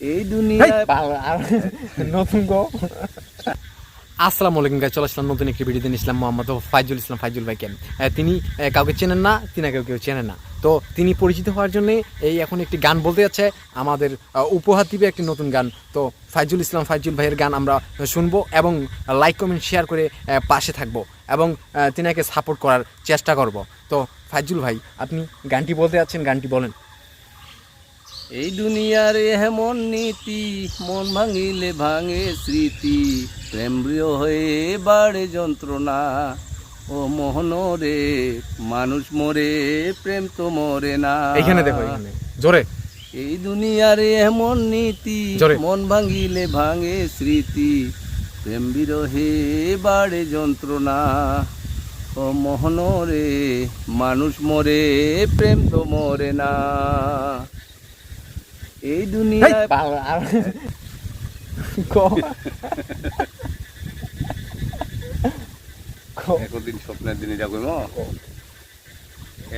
এই দুনিয়ায় নতুন গো। আসসালামু আলাইকুম গাইস, চলে আসলাম নতুন একটি ভিডিওতে। নিয়েছিলাম মোহাম্মদ ফাইজুল ইসলাম, ফাইজুল ভাইকে। তিনি কাউকে চেনেন না, তিনি কেউ চেনেন না, তো তিনি পরিচিত হওয়ার জন্য এই এখন একটি গান বলতে যাচ্ছে, আমাদের উপহার দিবে একটি নতুন গান। তো ফাইজুল ইসলাম ফাইজুল ভাইয়ের গান আমরা শুনবো এবং লাইক কমেন্ট শেয়ার করে পাশে থাকবো এবং তিনাকে সাপোর্ট করার চেষ্টা করব। তো ফাইজুল ভাই, আপনি গানটি বলতে যাচ্ছেন, গানটি বলেন। এই দুনিয়ার এমন নীতি, মন ভাঙিলে ভাঙে স্মৃতি, প্রেম প্রিয় হয়ে বাড়ে যন্ত্রণা। ও মোহন রে, মানুষ মরে, প্রেম তো মরে না। এইখানে দেখো, এখানে জোরে। এই দুনিয়ার এমন নীতি, জোরে। মন ভাঙিলে ভাঙে স্মৃতি, প্রেম বিরহে বাড়ে যন্ত্রণা। ও মোহন রে, মানুষ মরে, প্রেম তো মরে না। এই দুনিয়ায় একদিন স্বপ্নের দিন এটা কইম।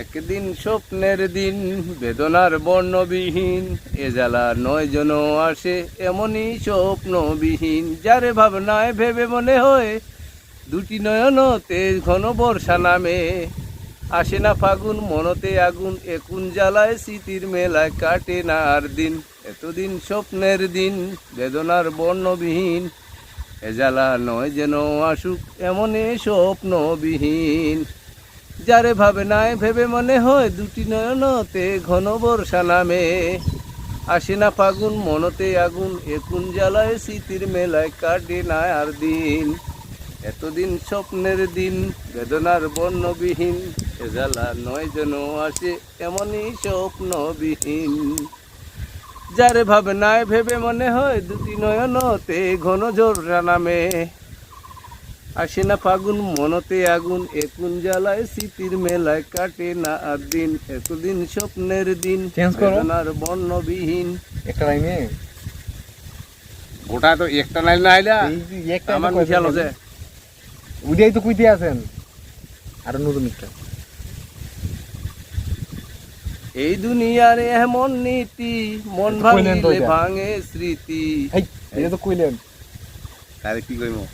একদিন স্বপ্নের দিন, বেদনার বর্ণবিহীন, এ জ্বালা নয় জন আসে এমনই স্বপ্নবিহীন। যারে ভাবনায় ভেবে মনে হয় দুটি নয়নতে ঘন বর্ষা নামে, আসে না ফাগুন মনতে আগুন, একুন জ্বালায় স্মৃতির মেলায় কাটে না আর দিন। এতদিন স্বপ্নের দিন, বেদনার বর্ণবিহীন, এ জ্বালা নয় যেন আসুক এমনই স্বপ্নবিহীন। যারে ভাবে নাই ভেবে মনে হয় দুটি নয়নতে ঘন বর্ষা নামে, আসে না ফাগুন মনতে আগুন, একুন জ্বালায় স্মৃতির মেলায় কাটে না আর দিন। এতদিন স্বপ্নের দিন, বেদনার বর্ণবিহীন, এ জ্বালা নয় যেন আসে এমনই স্বপ্নবিহীন। যারে ভাবে নাই ভেবে মনে হয় দুটি নয়নতে ঘন ঝরনা নামে, আসে না ফাগুন মনতে আগুন, একুন জ্বালায় স্মৃতির মেলায় কাটে না আর দিন। এতদিন স্বপ্নের দিন, বেদনার বর্ণবিহীন। একটা লাইনে গোটা তো একটা লাইন না আইলা আমার মিশাল আছে। উদিয়াই তো কইতে আছেন আর নতুন একটা। এই দুনিয়ার এমন নীতি, মন ভাঙিলে ভাঙে স্মৃতি। এটা তো কইলেন, তারে কি কইমু?